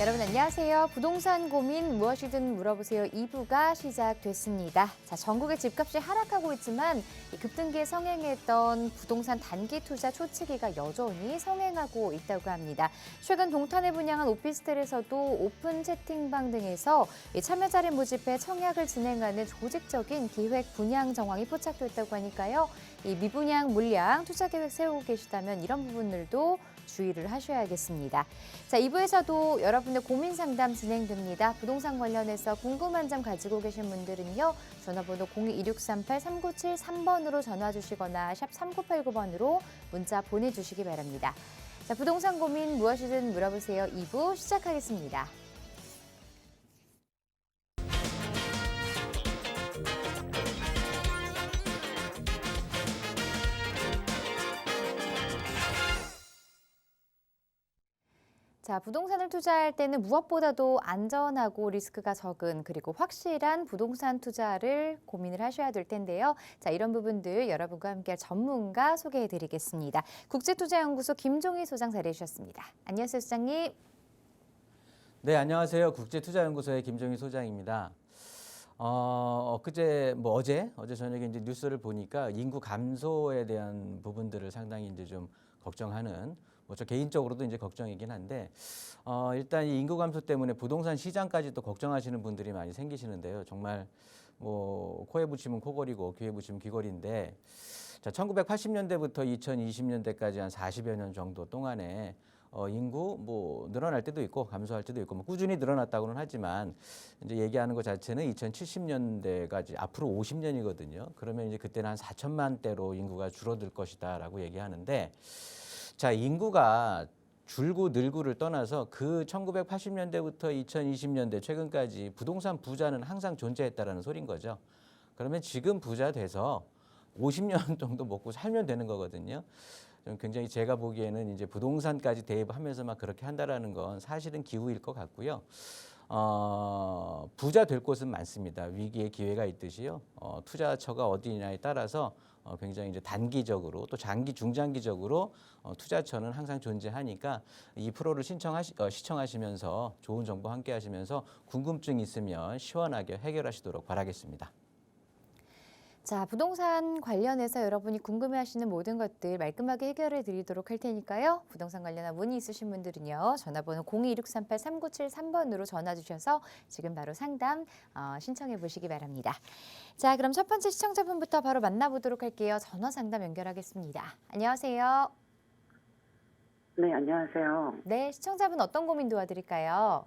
여러분 안녕하세요. 부동산 고민 무엇이든 물어보세요 2부가 시작됐습니다. 자, 전국의 집값이 하락하고 있지만 급등기에 성행했던 부동산 단기 투자 초치기가 여전히 성행하고 있다고 합니다. 최근 동탄에 분양한 오피스텔에서도 오픈 채팅방 등에서 참여자를 모집해 청약을 진행하는 조직적인 기획 분양 정황이 포착됐다고 하니까요. 이 미분양 물량 투자 계획 세우고 계시다면 이런 부분들도 주의를 하셔야겠습니다. 자, 2부에서도 여러분의 고민 상담 진행됩니다. 부동산 관련해서 궁금한 점 가지고 계신 분들은요. 전화번호 02-2638-3973번으로 전화 주시거나 샵 3989번으로 문자 보내주시기 바랍니다. 자, 부동산 고민 무엇이든 물어보세요. 2부 시작하겠습니다. 자, 부동산을 투자할 때는 무엇보다도 안전하고 리스크가 적은 그리고 확실한 부동산 투자를 고민을 하셔야 될 텐데요. 자, 이런 부분들 여러분과 함께할 전문가 소개해드리겠습니다. 국제투자연구소 김종희 소장 자리해 주셨습니다. 안녕하세요, 소장님. 네, 안녕하세요. 국제투자연구소의 김종희 소장입니다. 어제 저녁에 이제 뉴스를 보니까 인구 감소에 대한 부분들을 상당히 이제 좀 걱정하는, 저 개인적으로도 이제 걱정이긴 한데, 일단 이 인구 감소 때문에 부동산 시장까지도 걱정하시는 분들이 많이 생기시는데요. 정말 코에 붙이면 코걸이고 귀에 붙이면 귀걸이인데, 자, 1980년대부터 2020년대까지 한 40여 년 정도 동안에 인구 늘어날 때도 있고 감소할 때도 있고 꾸준히 늘어났다고는 하지만 이제 얘기하는 것 자체는 2070년대까지 앞으로 50년이거든요. 그러면 이제 그때는 한 4천만 대로 인구가 줄어들 것이다라고 얘기하는데, 자, 인구가 줄고 늘고를 떠나서 그 1980년대부터 2020년대 최근까지 부동산 부자는 항상 존재했다라는 소린 거죠. 그러면 지금 부자 돼서 50년 정도 먹고 살면 되는 거거든요. 좀 굉장히 제가 보기에는 이제 부동산까지 대입하면서 막 그렇게 한다라는 건 사실은 기우일 것 같고요. 부자 될 곳은 많습니다. 위기의 기회가 있듯이요. 투자처가 어디냐에 따라서 굉장히 이제 단기적으로 또 장기, 중장기적으로 투자처는 항상 존재하니까 이 프로를 시청하시면서 좋은 정보 함께 하시면서 궁금증 있으면 시원하게 해결하시도록 바라겠습니다. 자, 부동산 관련해서 여러분이 궁금해하시는 모든 것들 말끔하게 해결해 드리도록 할 테니까요. 부동산 관련한 문의 있으신 분들은요. 전화번호 02-2638-3973번으로 전화 주셔서 지금 바로 상담 신청해 보시기 바랍니다. 자, 그럼 첫 번째 시청자분부터 바로 만나보도록 할게요. 전화 상담 연결하겠습니다. 안녕하세요. 네, 안녕하세요. 네, 시청자분 어떤 고민 도와드릴까요?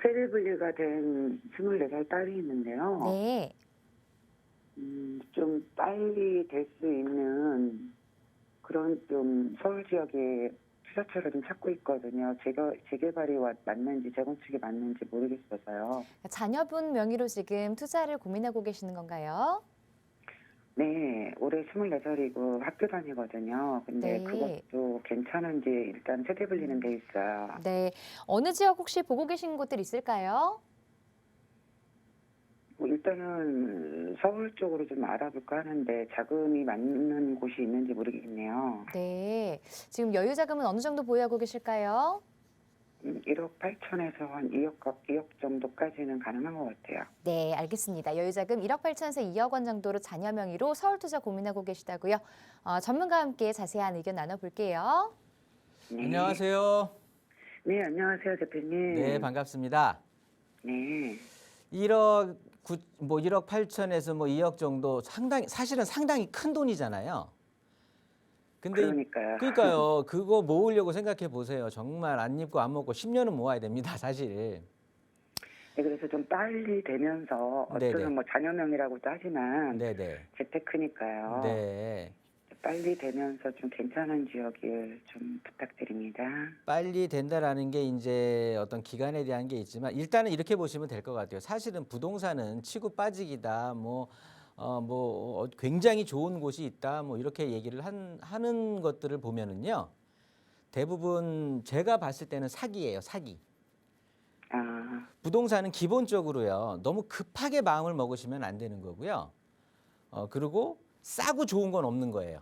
세대 분리가 된 24살 딸이 있는데요. 네. 좀 빨리 될 수 있는 그런 좀 서울 지역의 투자처를 좀 찾고 있거든요. 재개발이 맞는지 재건축이 맞는지 모르겠어서요. 자녀분 명의로 지금 투자를 고민하고 계시는 건가요? 네, 올해 24살이고 학교 다니거든요. 근데 네. 그것도 괜찮은지 일단 세대 분리는 돼 있어요. 네. 어느 지역 혹시 보고 계신 곳들 있을까요? 일단은 서울 쪽으로 좀 알아볼까 하는데 자금이 맞는 곳이 있는지 모르겠네요. 네. 지금 여유 자금은 어느 정도 보유하고 계실까요? 1억 8천에서 한 2억 정도까지는 가능한 것 같아요. 네, 알겠습니다. 여유 자금 1억 8천에서 2억 원 정도로 자녀 명의로 서울 투자 고민하고 계시다고요. 전문가와 함께 자세한 의견 나눠볼게요. 네. 안녕하세요. 네, 안녕하세요, 대표님. 네, 반갑습니다. 네. 1억 8천에서 2억 정도 사실은 상당히 큰 돈이잖아요. 근데 그러니까요. 그거 모으려고 생각해 보세요. 정말 안 입고 안 먹고 10년은 모아야 됩니다, 사실. 네, 그래서 좀 빨리 되면서 네네. 어쩌면 자녀 명의라고도 하지만 네네. 재테크니까요. 네. 빨리 되면서 좀 괜찮은 지역을 좀 부탁드립니다. 빨리 된다라는 게 이제 어떤 기간에 대한 게 있지만 일단은 이렇게 보시면 될 것 같아요. 사실은 부동산은 치고 빠지기다, 굉장히 좋은 곳이 있다, 이렇게 얘기를 하는 것들을 보면은요. 대부분 제가 봤을 때는 사기예요, 사기. 부동산은 기본적으로요. 너무 급하게 마음을 먹으시면 안 되는 거고요. 그리고 싸고 좋은 건 없는 거예요.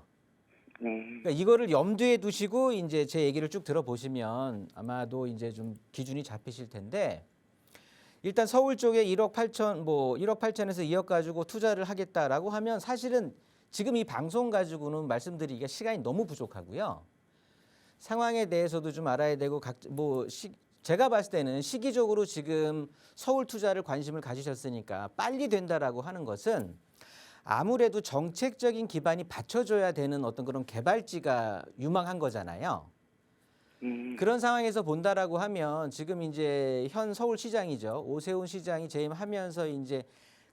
네. 그러니까 이거를 염두에 두시고 이제 제 얘기를 쭉 들어보시면 아마도 이제 좀 기준이 잡히실 텐데, 일단 서울 쪽에 1억 8천, 뭐 1억 8천에서 2억 가지고 투자를 하겠다라고 하면 사실은 지금 이 방송 가지고는 말씀드리기가 시간이 너무 부족하고요. 상황에 대해서도 좀 알아야 되고 제가 봤을 때는 시기적으로 지금 서울 투자를 관심을 가지셨으니까 빨리 된다라고 하는 것은 아무래도 정책적인 기반이 받쳐줘야 되는 어떤 그런 개발지가 유망한 거잖아요. 그런 상황에서 본다라고 하면 지금 이제 현 서울시장이죠. 오세훈 시장이 재임하면서 이제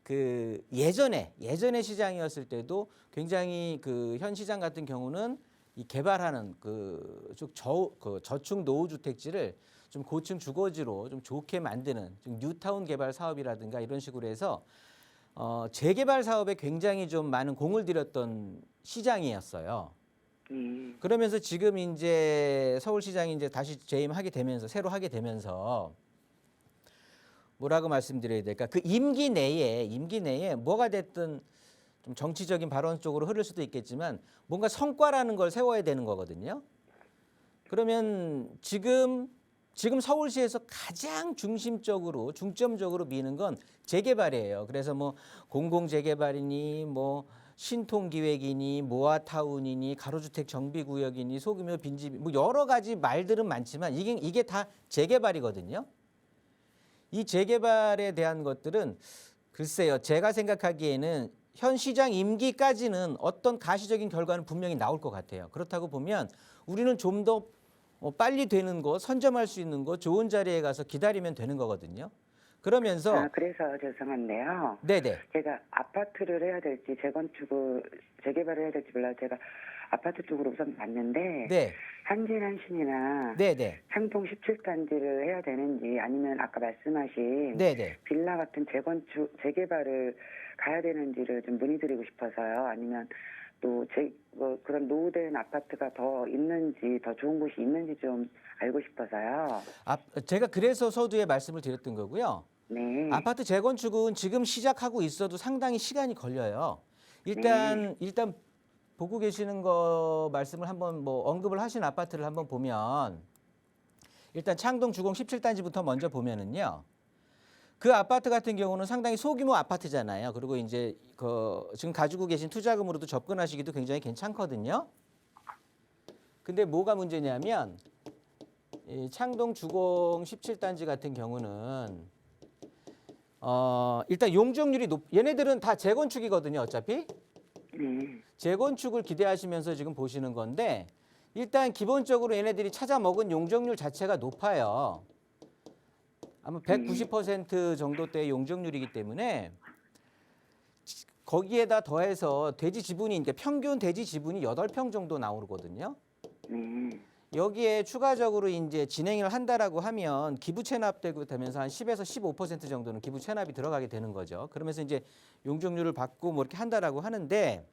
그 예전에 시장이었을 때도 굉장히 그 현 시장 같은 경우는 이 개발하는 그 저축 노후주택지를 좀 고층 주거지로 좀 좋게 만드는 좀 뉴타운 개발 사업이라든가 이런 식으로 해서 재개발 사업에 굉장히 좀 많은 공을 들였던 시장이었어요. 그러면서 지금 이제 서울시장이 이제 다시 재임하게 되면서 새로 하게 되면서 뭐라고 말씀드려야 될까? 그 임기 내에 뭐가 됐든 좀 정치적인 발언 쪽으로 흐를 수도 있겠지만 뭔가 성과라는 걸 세워야 되는 거거든요. 그러면 지금 서울시에서 가장 중점적으로 미는 건 재개발이에요. 그래서 뭐 공공재개발이니 뭐 신통기획이니 모아타운이니 가로주택 정비구역이니 소규모 빈집 뭐 여러 가지 말들은 많지만 이게 다 재개발이거든요. 이 재개발에 대한 것들은 글쎄요. 제가 생각하기에는 현 시장 임기까지는 어떤 가시적인 결과는 분명히 나올 것 같아요. 그렇다고 보면 우리는 좀 더 빨리 되는 거, 선점할 수 있는 거, 좋은 자리에 가서 기다리면 되는 거거든요. 그러면서 그래서 죄송한데요. 네네. 제가 아파트를 해야 될지 재개발을 해야 될지 몰라서 제가 아파트 쪽으로 우선 봤는데 네. 한진한신이나 네네. 창동 17단지를 해야 되는지 아니면 아까 말씀하신 네네. 빌라 같은 재개발을 가야 되는지를 좀 문의드리고 싶어서요. 아니면 또 그런 노후된 아파트가 더 있는지 더 좋은 곳이 있는지 좀 알고 싶어서요. 제가 그래서 서두에 말씀을 드렸던 거고요. 네. 아파트 재건축은 지금 시작하고 있어도 상당히 시간이 걸려요. 일단 보고 계시는 거 말씀을 한번 뭐 언급을 하신 아파트를 한번 보면 일단 창동 주공 17단지부터 먼저 보면은요. 그 아파트 같은 경우는 상당히 소규모 아파트잖아요. 그리고 이제 지금 가지고 계신 투자금으로도 접근하시기도 굉장히 괜찮거든요. 근데 뭐가 문제냐면 이 창동 주공 17단지 같은 경우는 일단 용적률이 얘네들은 다 재건축이거든요. 어차피 재건축을 기대하시면서 지금 보시는 건데 일단 기본적으로 얘네들이 찾아 먹은 용적률 자체가 높아요. 아마 190% 정도대의 용적률이기 때문에 거기에다 더해서 대지 지분이 이제 평균 대지 지분이 8평 정도 나오거든요. 여기에 추가적으로 이제 진행을 한다라고 하면 기부 체납되고 되면서 한 10에서 15% 정도는 기부 체납이 들어가게 되는 거죠. 그러면서 이제 용적률을 받고 뭐 이렇게 한다라고 하는데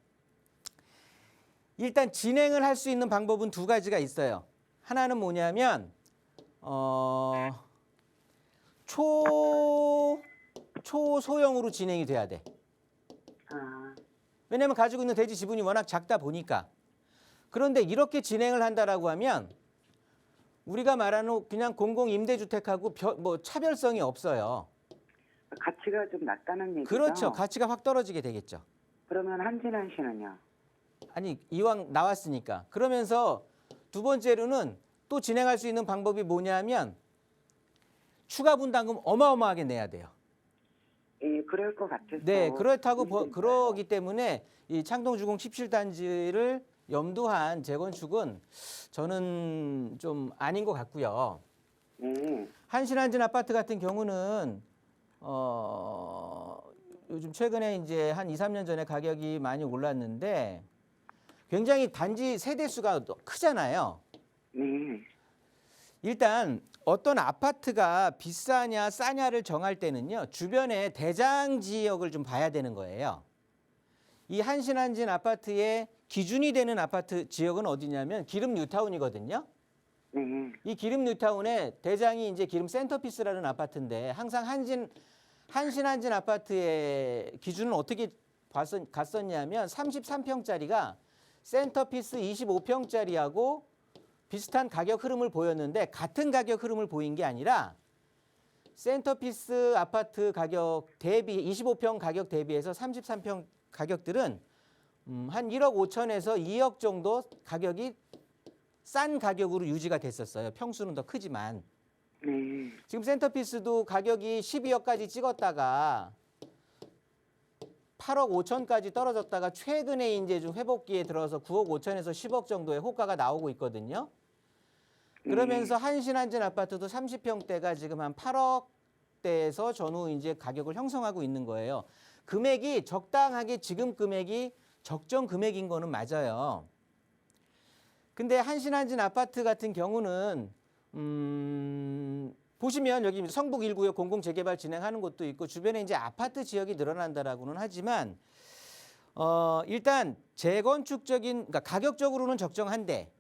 일단 진행을 할 수 있는 방법은 두 가지가 있어요. 하나는 뭐냐면 초소형으로 진행이 돼야 돼. 왜냐하면 가지고 있는 대지 지분이 워낙 작다 보니까. 그런데 이렇게 진행을 한다라고 하면 우리가 말하는 그냥 공공임대주택하고 뭐 차별성이 없어요. 가치가 좀 낮다는 얘기죠? 그렇죠. 가치가 확 떨어지게 되겠죠. 그러면 한진한신은요? 아니 이왕 나왔으니까. 그러면서 두 번째로는 또 진행할 수 있는 방법이 뭐냐면 추가 분담금 어마어마하게 내야 돼요. 예, 그럴 것 같아서. 네, 그러기 때문에 이 창동주공 17단지를 염두한 재건축은 저는 좀 아닌 것 같고요. 한신한진 아파트 같은 경우는 요즘 최근에 이제 한 2, 3년 전에 가격이 많이 올랐는데 굉장히 단지 세대 수가 크잖아요. 일단 어떤 아파트가 비싸냐 싸냐를 정할 때는요. 주변에 대장 지역을 좀 봐야 되는 거예요. 이 한신한진 아파트의 기준이 되는 아파트 지역은 어디냐면 기름 뉴타운이거든요. 이 기름 뉴타운의 대장이 이제 기름 센터피스라는 아파트인데 항상 한신한진 아파트의 기준은 어떻게 갔었냐면 33평짜리가 센터피스 25평짜리하고 비슷한 가격 흐름을 보였는데 같은 가격 흐름을 보인 게 아니라 센터피스 아파트 가격 대비 25평 가격 대비해서 33평 가격들은 한 1억 5천에서 2억 정도 가격이 싼 가격으로 유지가 됐었어요. 평수는 더 크지만. 네. 지금 센터피스도 가격이 12억까지 찍었다가 8억 5천까지 떨어졌다가 최근에 이제 좀 회복기에 들어서 9억 5천에서 10억 정도의 호가가 나오고 있거든요. 그러면서 한신안전 아파트도 30평대가 지금 한 8억대에서 전후 이제 가격을 형성하고 있는 거예요. 금액이 적당하게 지금 금액이 적정 금액인 거는 맞아요. 근데 한신안전 아파트 같은 경우는 보시면 여기 성북 1구역 공공 재개발 진행하는 곳도 있고 주변에 이제 아파트 지역이 늘어난다라고는 하지만 일단 재건축적인 그러니까 가격적으로는 적정한데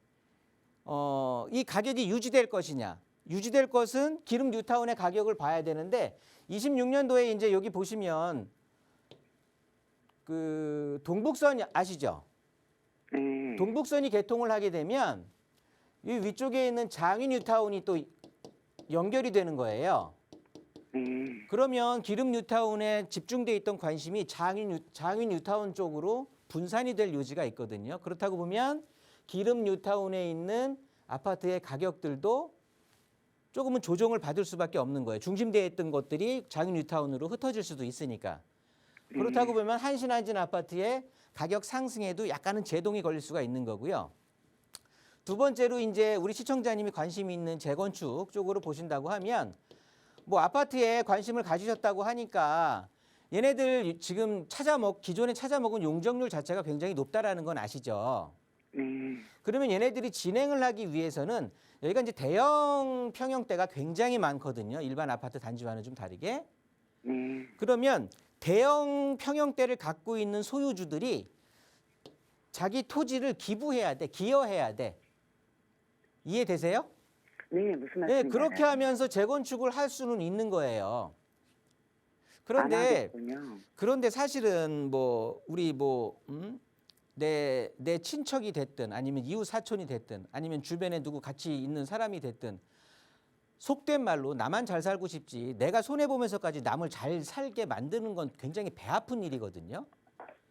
이 가격이 유지될 것이냐? 유지될 것은 기름 뉴타운의 가격을 봐야 되는데 26년도에 이제 여기 보시면 그 동북선 아시죠? 네. 동북선이 개통을 하게 되면 이 위쪽에 있는 장위 뉴타운이 또 연결이 되는 거예요. 네. 그러면 기름 뉴타운에 집중돼 있던 관심이 장위 뉴타운 쪽으로 분산이 될 요지가 있거든요. 그렇다고 보면 기름 뉴타운에 있는 아파트의 가격들도 조금은 조정을 받을 수밖에 없는 거예요. 중심되어 있던 것들이 장위 뉴타운으로 흩어질 수도 있으니까. 그렇다고 보면 한신안전 아파트의 가격 상승에도 약간은 제동이 걸릴 수가 있는 거고요. 두 번째로 이제 우리 시청자님이 관심이 있는 재건축 쪽으로 보신다고 하면 뭐 아파트에 관심을 가지셨다고 하니까 얘네들 지금 기존에 찾아먹은 용적률 자체가 굉장히 높다라는 건 아시죠? 네. 그러면 얘네들이 진행을 하기 위해서는 여기가 이제 대형 평형대가 굉장히 많거든요. 일반 아파트 단지와는 좀 다르게. 네. 그러면 대형 평형대를 갖고 있는 소유주들이 자기 토지를 기부해야 돼, 기여해야 돼. 이해되세요? 네, 무슨 네, 말씀인지 그렇게 알아요. 하면서 재건축을 할 수는 있는 거예요. 안 그런데 하겠군요. 사실은 뭐 우리 내 친척이 됐든 아니면 이웃 사촌이 됐든 아니면 주변에 누구 같이 있는 사람이 됐든 속된 말로 나만 잘 살고 싶지 내가 손해 보면서까지 남을 잘 살게 만드는 건 굉장히 배 아픈 일이거든요.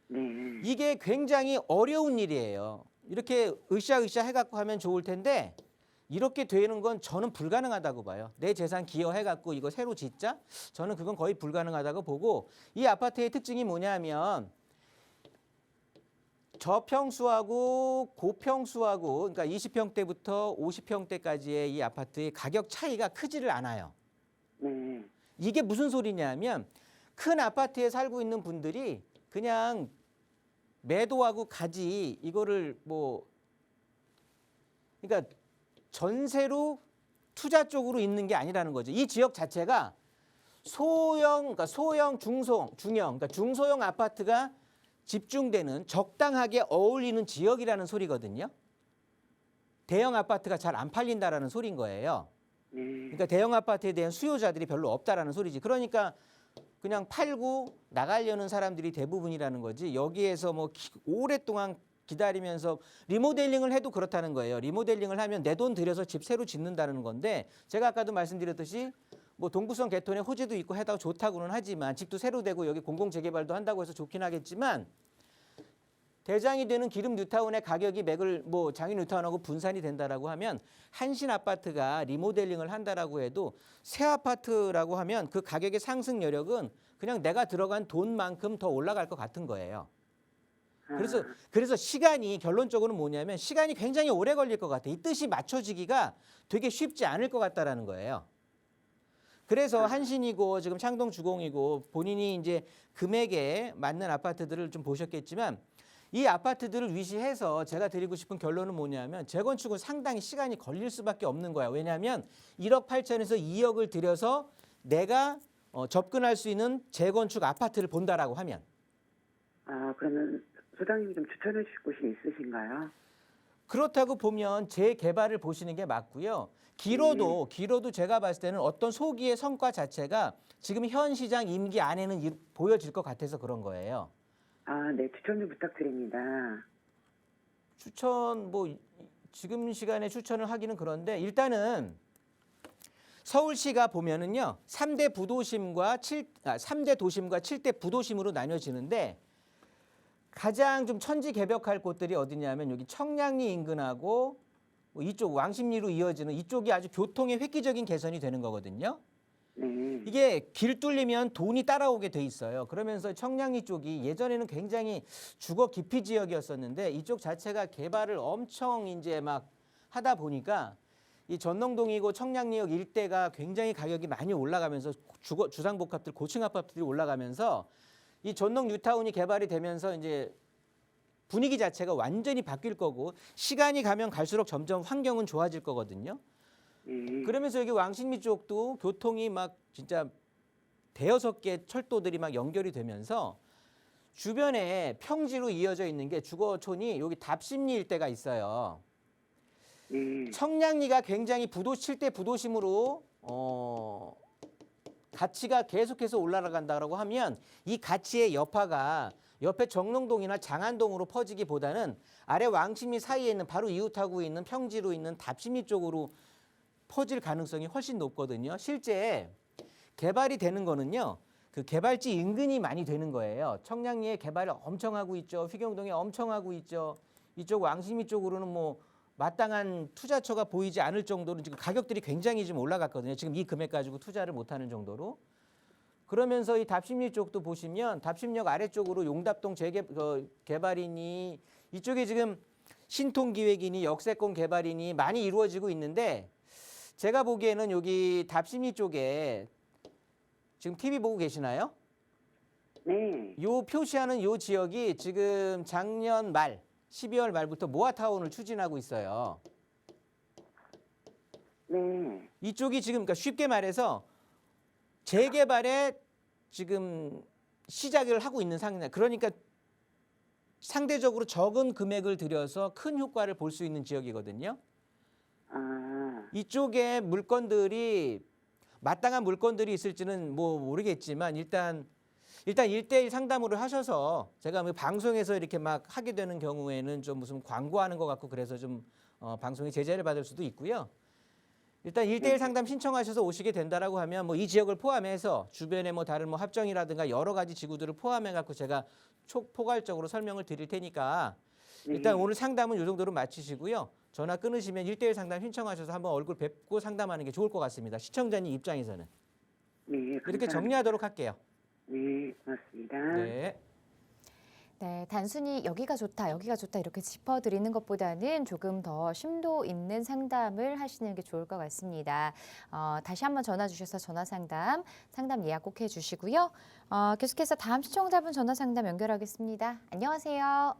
네. 이게 굉장히 어려운 일이에요. 이렇게 으쌰으쌰 해갖고 하면 좋을 텐데 이렇게 되는 건 저는 불가능하다고 봐요. 내 재산 기여해갖고 이거 새로 짓자? 저는 그건 거의 불가능하다고 보고 이 아파트의 특징이 뭐냐면 저평수하고 고평수하고 그러니까 20평대부터 50평대까지의 이 아파트의 가격 차이가 크지를 않아요. 네. 이게 무슨 소리냐면 큰 아파트에 살고 있는 분들이 그냥 매도하고 가지 이거를 그러니까 전세로 투자 쪽으로 있는 게 아니라는 거죠. 이 지역 자체가 그러니까 소형, 중형, 그러니까 중소형 아파트가 집중되는 적당하게 어울리는 지역이라는 소리거든요. 대형 아파트가 잘 안 팔린다라는 소리인 거예요. 네. 그러니까 대형 아파트에 대한 수요자들이 별로 없다라는 소리지. 그러니까 그냥 팔고 나가려는 사람들이 대부분이라는 거지. 여기에서 오랫동안 기다리면서 리모델링을 해도 그렇다는 거예요. 리모델링을 하면 내 돈 들여서 집 새로 짓는다는 건데 제가 아까도 말씀드렸듯이 동부선 개통에 호재도 있고 해다 좋다고는 하지만 집도 새로 되고 여기 공공 재개발도 한다고 해서 좋긴 하겠지만 대장이 되는 기름 뉴타운의 가격이 장위 뉴타운하고 분산이 된다라고 하면 한신 아파트가 리모델링을 한다라고 해도 새 아파트라고 하면 그 가격의 상승 여력은 그냥 내가 들어간 돈만큼 더 올라갈 것 같은 거예요. 그래서 시간이 결론적으로는 뭐냐면 시간이 굉장히 오래 걸릴 것 같아. 이 뜻이 맞춰지기가 되게 쉽지 않을 것 같다라는 거예요. 그래서 한신이고 지금 창동 주공이고 본인이 이제 금액에 맞는 아파트들을 좀 보셨겠지만 이 아파트들을 위시해서 제가 드리고 싶은 결론은 뭐냐면 재건축은 상당히 시간이 걸릴 수밖에 없는 거야. 왜냐하면 1억 8천에서 2억을 들여서 내가 접근할 수 있는 재건축 아파트를 본다라고 하면. 그러면 소장님이 좀 추천해 주실 곳이 있으신가요? 그렇다고 보면 재개발을 보시는 게 맞고요. 길어도 제가 봤을 때는 어떤 소기의 성과 자체가 지금 현 시장 임기 안에는 보여질 것 같아서 그런 거예요. 네, 추천 좀 부탁드립니다. 추천 뭐 지금 시간에 추천을 하기는 그런데 일단은 서울시가 보면은요. 3대 도심과 7대 부도심으로 나뉘어지는데 가장 좀 천지개벽할 곳들이 어디냐면 여기 청량리 인근하고 뭐 이쪽 왕십리로 이어지는 이쪽이 아주 교통의 획기적인 개선이 되는 거거든요. 네. 이게 길 뚫리면 돈이 따라오게 돼 있어요. 그러면서 청량리 쪽이 예전에는 굉장히 주거 기피 지역이었었는데 이쪽 자체가 개발을 엄청 이제 막 하다 보니까 이 전농동이고 청량리역 일대가 굉장히 가격이 많이 올라가면서 주상복합들 고층 아파트들이 올라가면서 이 전농 뉴타운이 개발이 되면서 이제 분위기 자체가 완전히 바뀔 거고 시간이 가면 갈수록 점점 환경은 좋아질 거거든요. 네. 그러면서 여기 왕십리 쪽도 교통이 막 진짜 대여섯 개 철도들이 막 연결이 되면서 주변에 평지로 이어져 있는 게 주거촌이 여기 답심리 일대가 있어요. 네. 청량리가 굉장히 7대 부도심으로 가치가 계속해서 올라간다고 하면 이 가치의 여파가 옆에 정릉동이나 장안동으로 퍼지기보다는 아래 왕십리 사이에 있는 바로 이웃하고 있는 평지로 있는 답심리 쪽으로 퍼질 가능성이 훨씬 높거든요. 실제 개발이 되는 거는요. 그 개발지 인근이 많이 되는 거예요. 청량리에 개발을 엄청 하고 있죠. 휘경동에 엄청 하고 있죠. 이쪽 왕십리 쪽으로는 뭐 마땅한 투자처가 보이지 않을 정도로 지금 가격들이 굉장히 좀 올라갔거든요. 지금 이 금액 가지고 투자를 못하는 정도로. 그러면서 이 답심리 쪽도 보시면 답심역 아래쪽으로 용답동 개발이니 이쪽에 지금 신통기획이니 역세권 개발이니 많이 이루어지고 있는데 제가 보기에는 여기 답심리 쪽에 지금 TV 보고 계시나요? 네. 요 표시하는 요 지역이 지금 작년 말 12월 말부터 모아타운을 추진하고 있어요. 네. 이쪽이 지금 그러니까 쉽게 말해서 재개발에 지금 시작을 하고 있는 상황이다. 그러니까 상대적으로 적은 금액을 들여서 큰 효과를 볼 수 있는 지역이거든요. 아, 이쪽에 물건들이 마땅한 물건들이 있을지는 뭐 모르겠지만 일단 1대1 상담으로 하셔서 제가 뭐 방송에서 이렇게 막 하게 되는 경우에는 좀 무슨 광고하는 것 같고 그래서 좀 방송에 제재를 받을 수도 있고요. 일단 1대1 상담 신청하셔서 오시게 된다라고 하면 뭐 이 지역을 포함해서 주변에 뭐 다른 뭐 합정이라든가 여러 가지 지구들을 포함해 갖고 제가 포괄적으로 설명을 드릴 테니까 일단 오늘 상담은 이 정도로 마치시고요. 전화 끊으시면 1대1 상담 신청하셔서 한번 얼굴 뵙고 상담하는 게 좋을 것 같습니다. 시청자님 입장에서는. 네. 이렇게 감사합니다. 정리하도록 할게요. 네, 고맙습니다. 네. 네, 단순히 여기가 좋다, 여기가 좋다 이렇게 짚어드리는 것보다는 조금 더 심도 있는 상담을 하시는 게 좋을 것 같습니다. 다시 한번 전화 주셔서 전화 상담 예약 꼭 해주시고요. 계속해서 다음 시청자분 전화 상담 연결하겠습니다. 안녕하세요.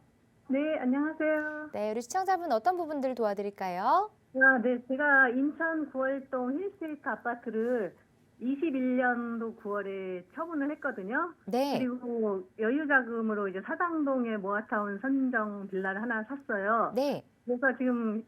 네, 안녕하세요. 네, 우리 시청자분 어떤 부분들 도와드릴까요? 네, 제가 인천 구월동 힐스테이트 아파트를 21년도 9월에 처분을 했거든요. 네, 그리고 여유자금으로 이제 사당동에 모아타운 선정 빌라를 하나 샀어요. 네, 그래서 지금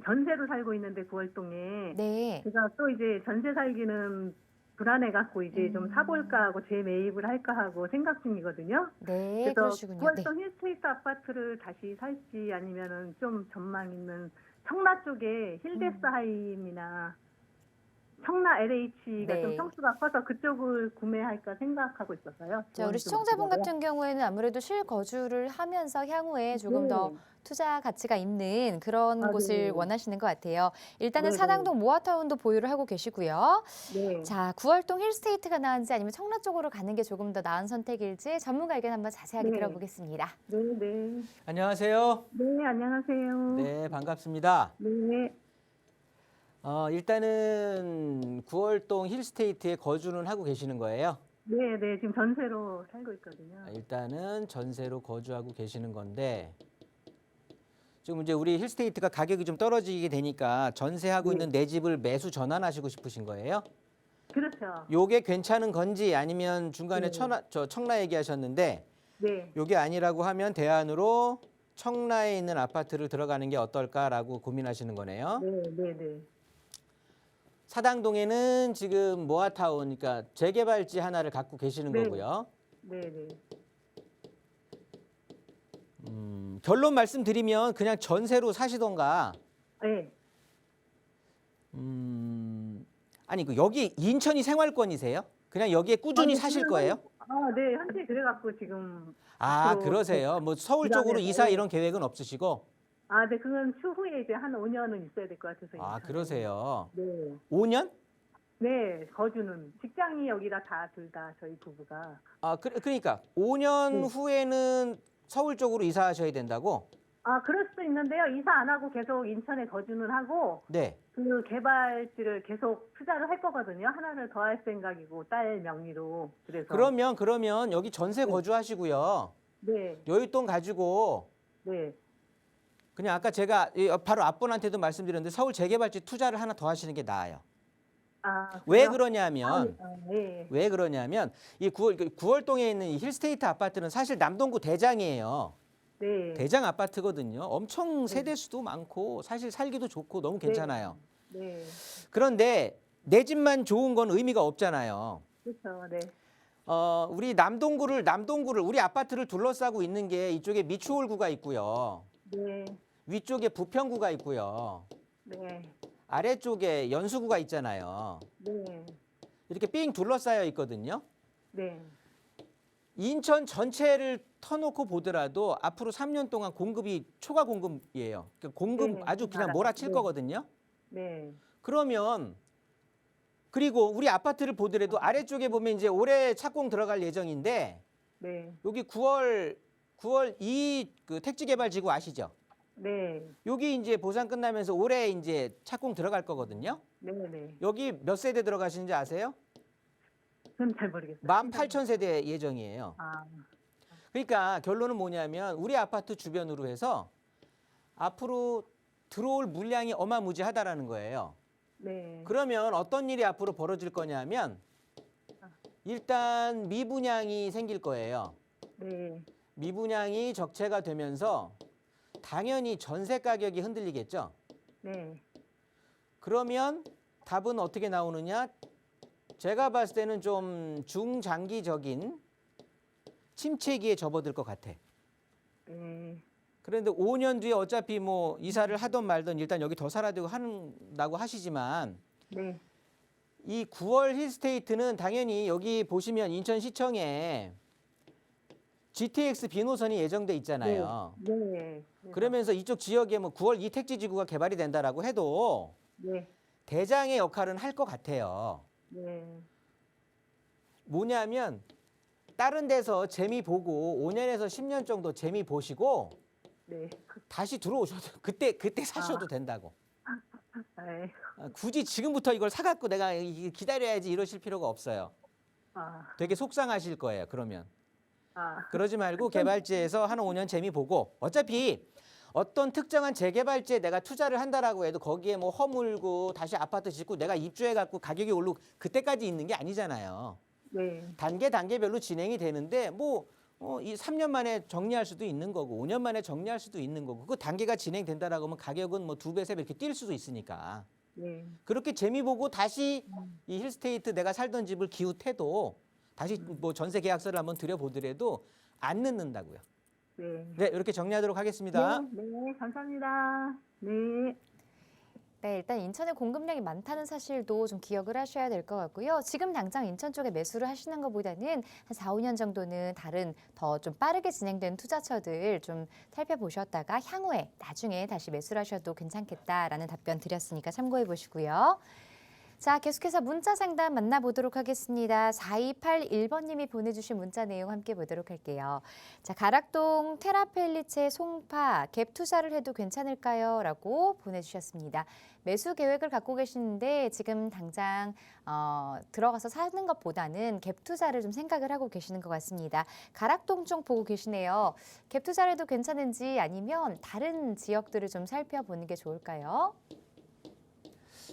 전세로 살고 있는데 구월동에 네. 제가 또 이제 전세 살기는 불안해 갖고 이제 좀 사볼까 하고 재매입을 할까 하고 생각 중이거든요. 네, 그래서 그러시군요. 네. 구월동 힐스테이트 아파트를 다시 살지 아니면은 좀 전망 있는 청라 쪽에 힐데스하임이나 청라 LH가 네. 좀 평수가 커서 그쪽을 구매할까 생각하고 있었어요. 자, 우리 시청자분 같은 경우에는 아무래도 실거주를 하면서 향후에 조금 더 투자 가치가 있는 그런 아, 곳을 네. 원하시는 것 같아요. 일단은 네네. 사당동 모아타운도 보유를 하고 계시고요. 네. 자, 구월동 힐스테이트가 나은지 아니면 청라 쪽으로 가는 게 조금 더 나은 선택일지 전문가 의견 한번 자세하게 네. 들어보겠습니다. 네, 네. 안녕하세요. 네, 안녕하세요. 네, 반갑습니다. 네. 일단은 구월동 힐스테이트에 거주는 하고 계시는 거예요? 네, 네. 지금 전세로 살고 있거든요. 일단은 전세로 거주하고 계시는 건데 지금 이제 우리 힐스테이트가 가격이 좀 떨어지게 되니까 전세하고 네. 있는 내 집을 매수 전환하시고 싶으신 거예요? 그렇죠. 요게 괜찮은 건지 아니면 중간에 네. 청라 얘기하셨는데 네. 요게 아니라고 하면 대안으로 청라에 있는 아파트를 들어가는 게 어떨까라고 고민하시는 거네요. 네, 네, 네. 사당동에는 지금 모아타운, 그러니까 재개발지 하나를 갖고 계시는 네. 거고요. 네, 네. 결론 말씀드리면 그냥 전세로 사시던가. 네. 아니 그 여기 인천이 생활권이세요? 그냥 여기에 꾸준히 사실 거예요? 네. 현재 그래갖고 지금. 아, 앞으로 그러세요. 뭐 서울 쪽으로 그다음에 이사 이런 계획은 없으시고? 네. 그건 추후에 이제 한 5년은 있어야 될 것 같아서. 아, 인천에. 그러세요. 네. 5년? 네. 거주는 직장이 여기라 둘 다 저희 부부가. 아, 그러니까 5년 네. 후에는 서울 쪽으로 이사하셔야 된다고? 그럴 수도 있는데요. 이사 안 하고 계속 인천에 거주는 하고 네. 그 개발지를 계속 투자를 할 거거든요. 하나를 더 할 생각이고 딸 명의로. 그래서. 그러면 여기 전세 네. 거주하시고요. 네. 여윳돈 가지고 네. 그냥 아까 제가 바로 앞분한테도 말씀드렸는데 서울 재개발지 투자를 하나 더 하시는 게 나아요. 왜 그래요? 그러냐면 네. 왜 그러냐면 이 구월동에 있는 이 힐스테이트 아파트는 사실 남동구 대장이에요. 네. 대장 아파트거든요. 엄청 세대수도 많고 사실 살기도 좋고 너무 괜찮아요. 네. 그런데 내 집만 좋은 건 의미가 없잖아요. 그렇죠. 네. 우리 남동구를 우리 아파트를 둘러싸고 있는 게 이쪽에 미추홀구가 있고요. 네. 위쪽에 부평구가 있고요. 네. 아래쪽에 연수구가 있잖아요. 네. 이렇게 삥 둘러싸여 있거든요. 네. 인천 전체를 터놓고 보더라도 앞으로 3년 동안 공급이 초과 공급이에요. 그러니까 공급 네, 아주 그냥 알아요. 몰아칠 네. 거거든요. 네. 그러면 그리고 우리 아파트를 보더라도 아래쪽에 보면 이제 올해 착공 들어갈 예정인데 네. 여기 9월 이 그 택지개발지구 아시죠? 네. 여기 이제 보상 끝나면서 올해 이제 착공 들어갈 거거든요. 네. 네. 여기 몇 세대 들어가시는지 아세요? 그건 잘 모르겠어요. 18,000세대 예정이에요. 아. 그러니까 결론은 뭐냐면 우리 아파트 주변으로 해서 앞으로 들어올 물량이 어마무지하다라는 거예요. 네. 그러면 어떤 일이 앞으로 벌어질 거냐면 일단 미분양이 생길 거예요. 네. 미분양이 적체가 되면서 당연히 전세 가격이 흔들리겠죠. 네. 그러면 답은 어떻게 나오느냐? 제가 봤을 때는 좀 중장기적인 침체기에 접어들 것 같아. 네. 그런데 5년 뒤에 어차피 뭐 이사를 하던 말던 일단 여기 더 살아야 되고 한다고 하시지만 네. 이 9월 힐스테이트는 당연히 여기 보시면 인천시청에 GTX 비노선이 예정돼 있잖아요. 네. 그러면서 이쪽 지역에 뭐 9월 이 택지지구가 개발이 된다라고 해도 네. 대장의 역할은 할 것 같아요. 네. 뭐냐면 다른 데서 재미 보고 5년에서 10년 정도 재미 보시고 네. 다시 들어오셔도 그때 사셔도 된다고. 네. 굳이 지금부터 이걸 사갖고 내가 기다려야지 이러실 필요가 없어요. 되게 속상하실 거예요. 그러면. 그러지 말고 개발지에서 한 5년 재미 보고 어차피 어떤 특정한 재개발지에 내가 투자를 한다라고 해도 거기에 뭐 허물고 다시 아파트 짓고 내가 입주해갖고 가격이 오르고 그때까지 있는 게 아니잖아요. 네. 단계별로 진행이 되는데 뭐 이 3년 만에 정리할 수도 있는 거고 5년 만에 정리할 수도 있는 거고 그 단계가 진행된다라고 하면 가격은 뭐 2배, 3배 이렇게 뛸 수도 있으니까 네. 그렇게 재미 보고 다시 이 힐스테이트 내가 살던 집을 기웃해도 다시 뭐 전세 계약서를 한번 들여보더라도 안 늦는다고요. 네. 네, 이렇게 정리하도록 하겠습니다. 네. 네. 감사합니다. 네. 네, 일단 인천에 공급량이 많다는 사실도 좀 기억을 하셔야 될 것 같고요. 지금 당장 인천 쪽에 매수를 하시는 것보다는 한 4, 5년 정도는 다른 더 좀 빠르게 진행되는 투자처들 좀 살펴보셨다가 향후에 나중에 다시 매수를 하셔도 괜찮겠다라는 답변 드렸으니까 참고해 보시고요. 자, 계속해서 문자 상담 만나보도록 하겠습니다. 4281번님이 보내주신 문자 내용 함께 보도록 할게요. 자, 가락동 테라펠리체 송파 갭 투자를 해도 괜찮을까요? 라고 보내주셨습니다. 매수 계획을 갖고 계시는데 지금 당장 들어가서 사는 것보다는 갭 투자를 좀 생각을 하고 계시는 것 같습니다. 가락동 쪽 보고 계시네요. 갭 투자를 해도 괜찮은지 아니면 다른 지역들을 좀 살펴보는 게 좋을까요?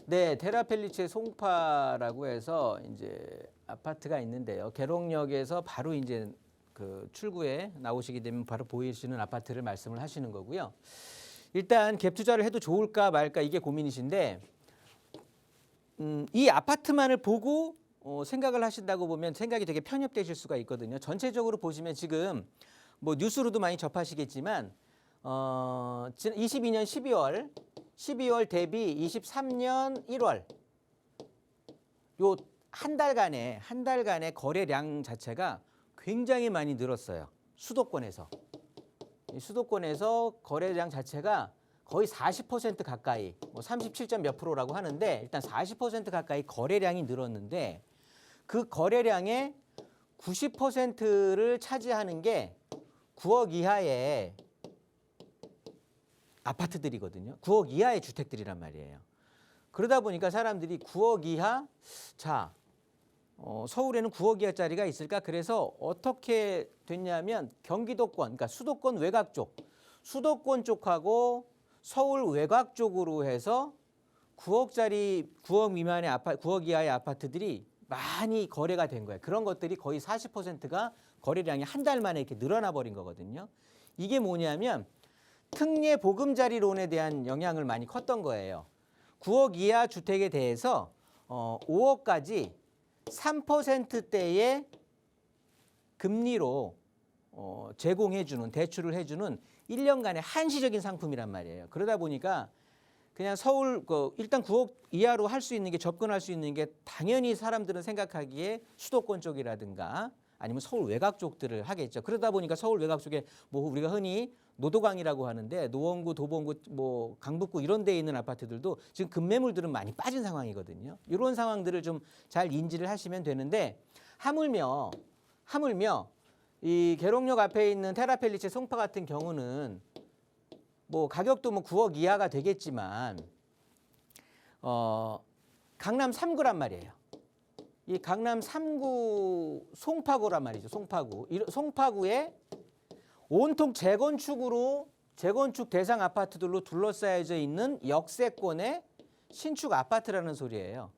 네, 테라펠리체 송파라고 해서 이제 아파트가 있는데요. 계룡역에서 바로 이제 그 출구에 나오시게 되면 바로 보이시는 아파트를 말씀을 하시는 거고요. 일단 갭 투자를 해도 좋을까 말까 이게 고민이신데 이 아파트만을 보고 생각을 하신다고 보면 생각이 되게 편협되실 수가 있거든요. 전체적으로 보시면 지금 뭐 뉴스로도 많이 접하시겠지만 22년 12월 대비 23년 1월 요 한 달간의 거래량 자체가 굉장히 많이 늘었어요. 수도권에서. 이 수도권에서 거래량 자체가 거의 40% 가까이, 뭐 37점 몇 프로라고 하는데 일단 40% 가까이 거래량이 늘었는데 그 거래량의 90%를 차지하는 게 9억 이하의 아파트들이거든요. 9억 이하의 주택들이란 말이에요. 그러다 보니까 사람들이 9억 이하, 자, 서울에는 9억 이하짜리가 있을까? 그래서 어떻게 됐냐면 경기도권, 그러니까 수도권 외곽 쪽, 수도권 쪽하고 서울 외곽 쪽으로 해서 9억짜리, 9억 미만의 9억 이하의 아파트들이 많이 거래가 된 거예요. 그런 것들이 거의 40%가 거래량이 한 달 만에 이렇게 늘어나 버린 거거든요. 이게 뭐냐면 특례 보금자리론에 대한 영향을 많이 컸던 거예요. 9억 이하 주택에 대해서 5억까지 3%대의 금리로 제공해주는, 대출을 해주는 1년간의 한시적인 상품이란 말이에요. 그러다 보니까 그냥 서울 일단 9억 이하로 할 수 있는 게, 접근할 수 있는 게 당연히 사람들은 생각하기에 수도권 쪽이라든가 아니면 서울 외곽 쪽들을 하겠죠. 그러다 보니까 서울 외곽 쪽에 뭐 우리가 흔히 노도강이라고 하는데 노원구, 도봉구, 뭐 강북구 이런 데에 있는 아파트들도 지금 급매물들은 많이 빠진 상황이거든요. 이런 상황들을 좀 잘 인지를 하시면 되는데 하물며 이 계룡역 앞에 있는 테라펠리체 송파 같은 경우는 뭐 가격도 뭐 9억 이하가 되겠지만 강남 3구란 말이에요. 이 강남 3구 송파구란 말이죠. 송파구에 온통 재건축 대상 아파트들로 둘러싸여져 있는 역세권의 신축 아파트라는 소리예요.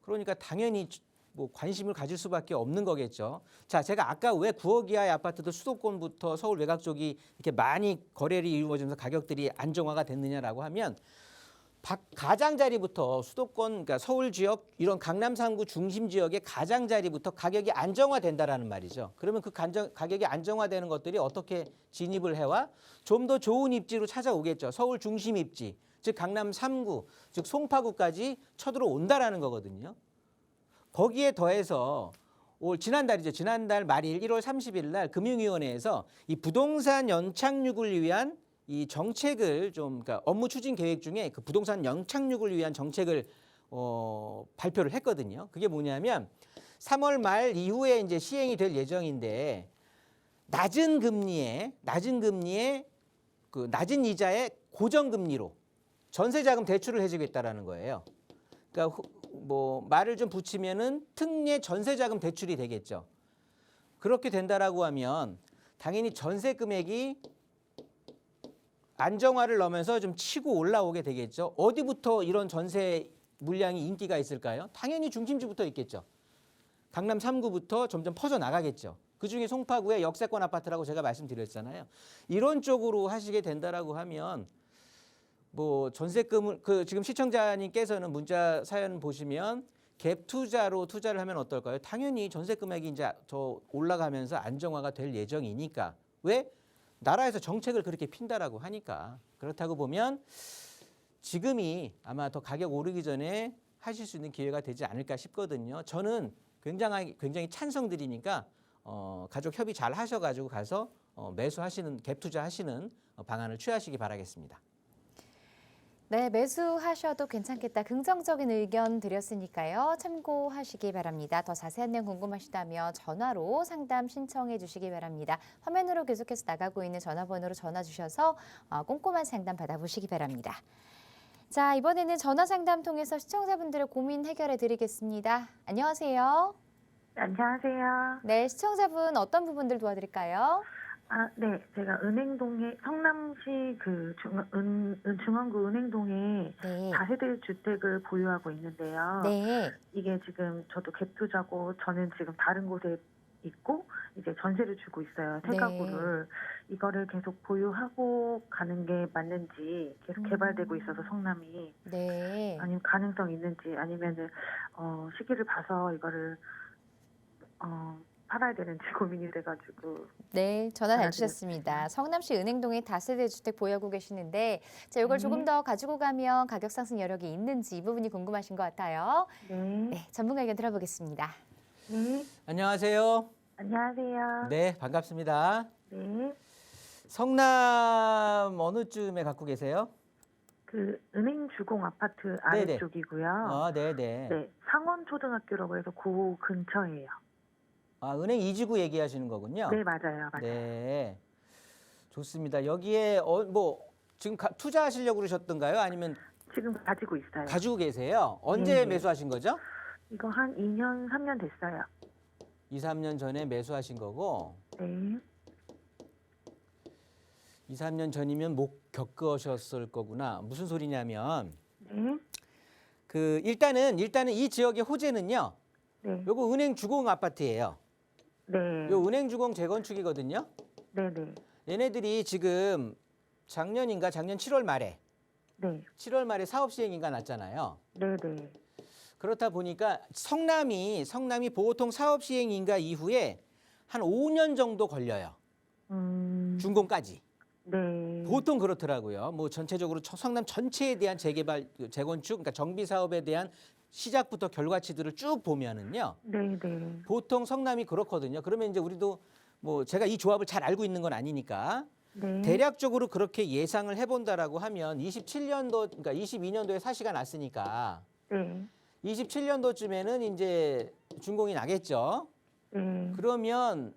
그러니까 당연히 뭐 관심을 가질 수밖에 없는 거겠죠. 자, 제가 아까 왜 9억 이하의 아파트들 수도권부터 서울 외곽 쪽이 이렇게 많이 거래를 이루어지면서 가격들이 안정화가 됐느냐라고 하면 가장자리부터 수도권, 그러니까 서울 지역 이런 강남 3구 중심 지역의 가장자리부터 가격이 안정화된다라는 말이죠. 그러면 그 가격이 안정화되는 것들이 어떻게 진입을 해와 좀 더 좋은 입지로 찾아오겠죠. 서울 중심 입지, 즉 강남 3구, 즉 송파구까지 쳐들어온다라는 거거든요. 거기에 더해서 지난달 말일 1월 30일 날 금융위원회에서 이 부동산 연착륙을 위한 이 정책을 좀, 그러니까 업무 추진 계획 중에 그 부동산 연착륙을 위한 정책을 발표를 했거든요. 그게 뭐냐면 3월 말 이후에 이제 시행이 될 예정인데 낮은 금리에 그 낮은 이자의 고정금리로 전세자금 대출을 해주겠다라는 거예요. 그러니까 뭐 말을 좀 붙이면은 특례 전세자금 대출이 되겠죠. 그렇게 된다라고 하면 당연히 전세 금액이 안정화를 넣으면서 좀 치고 올라오게 되겠죠. 어디부터 이런 전세 물량이 인기가 있을까요? 당연히 중심지부터 있겠죠. 강남 3구부터 점점 퍼져나가겠죠. 그중에 송파구의 역세권 아파트라고 제가 말씀드렸잖아요. 이런 쪽으로 하시게 된다라고 하면 뭐 전세금을 지금 시청자님께서는 문자 사연 보시면 갭 투자로 투자를 하면 어떨까요? 당연히 전세 금액이 이제 더 올라가면서 안정화가 될 예정이니까. 왜? 나라에서 정책을 그렇게 핀다라고 하니까. 그렇다고 보면 지금이 아마 더 가격 오르기 전에 하실 수 있는 기회가 되지 않을까 싶거든요. 저는 굉장히 찬성드리니까 가족 협의 잘 하셔가지고 가서 매수하시는, 갭 투자하시는 방안을 취하시기 바라겠습니다. 네, 매수하셔도 괜찮겠다. 긍정적인 의견 드렸으니까요. 참고하시기 바랍니다. 더 자세한 내용 궁금하시다면 전화로 상담 신청해 주시기 바랍니다. 화면으로 계속해서 나가고 있는 전화번호로 전화 주셔서 꼼꼼한 상담 받아보시기 바랍니다. 자, 이번에는 전화 상담 통해서 시청자분들의 고민 해결해 드리겠습니다. 안녕하세요. 안녕하세요. 네, 시청자분 어떤 부분들 도와드릴까요? 네. 제가 은행동에, 성남시 중원구 은행동에 네. 다세대 주택을 보유하고 있는데요. 네. 이게 지금 저도 갭 투자고 저는 지금 다른 곳에 있고 이제 전세를 주고 있어요. 새 네. 가구를. 이거를 계속 보유하고 가는 게 맞는지, 계속 개발되고 있어서 성남이. 네. 아니면 가능성 있는지, 아니면은 시기를 봐서 이거를 팔아야 되는지 고민이 돼가지고. 네, 전화 잘 전화 주셨습니다. 성남시 은행동에 다세대 주택 보유하고 계시는데 자, 이걸 조금 더 가지고 가면 가격 상승 여력이 있는지 이 부분이 궁금하신 것 같아요. 네. 네, 전문가 의견 들어보겠습니다. 네. 안녕하세요. 안녕하세요. 네, 반갑습니다. 네. 성남 어느 쯤에 갖고 계세요? 그 은행 주공 아파트 네네. 아래쪽이고요. 네네. 네. 상원초등학교라고 해서 그 근처예요. 아, 은행 이지구 얘기하시는 거군요. 네, 맞아요. 맞아요. 네. 좋습니다. 여기에 뭐 지금 투자하시려고 그러셨던가요? 아니면 지금 가지고 있어요. 가지고 계세요? 언제 네. 매수하신 거죠? 이거 한 2년, 3년 됐어요. 2, 3년 전에 매수하신 거고 네. 2, 3년 전이면 못 겪으셨을 거구나. 무슨 소리냐면 네. 그 일단은 이 지역의 호재는요. 네. 요거 은행 주공 아파트예요. 네. 요 은행 주공 재건축이거든요. 네네. 얘네들이 지금 작년 7월 말에 네. 7월 말에 사업 시행인가 났잖아요. 네네. 그렇다 보니까 성남이 보통 사업 시행인가 이후에 한 5년 정도 걸려요. 준공까지. 네. 보통 그렇더라고요. 뭐 전체적으로 성남 전체에 대한 재개발, 재건축, 그러니까 정비 사업에 대한 시작부터 결과치들을 쭉 보면은요. 네네. 보통 성남이 그렇거든요. 그러면 이제 우리도 뭐 제가 이 조합을 잘 알고 있는 건 아니니까 네. 대략적으로 그렇게 예상을 해본다라고 하면 27년도, 그러니까 22년도에 사시가 났으니까 네. 27년도쯤에는 이제 준공이 나겠죠. 네. 그러면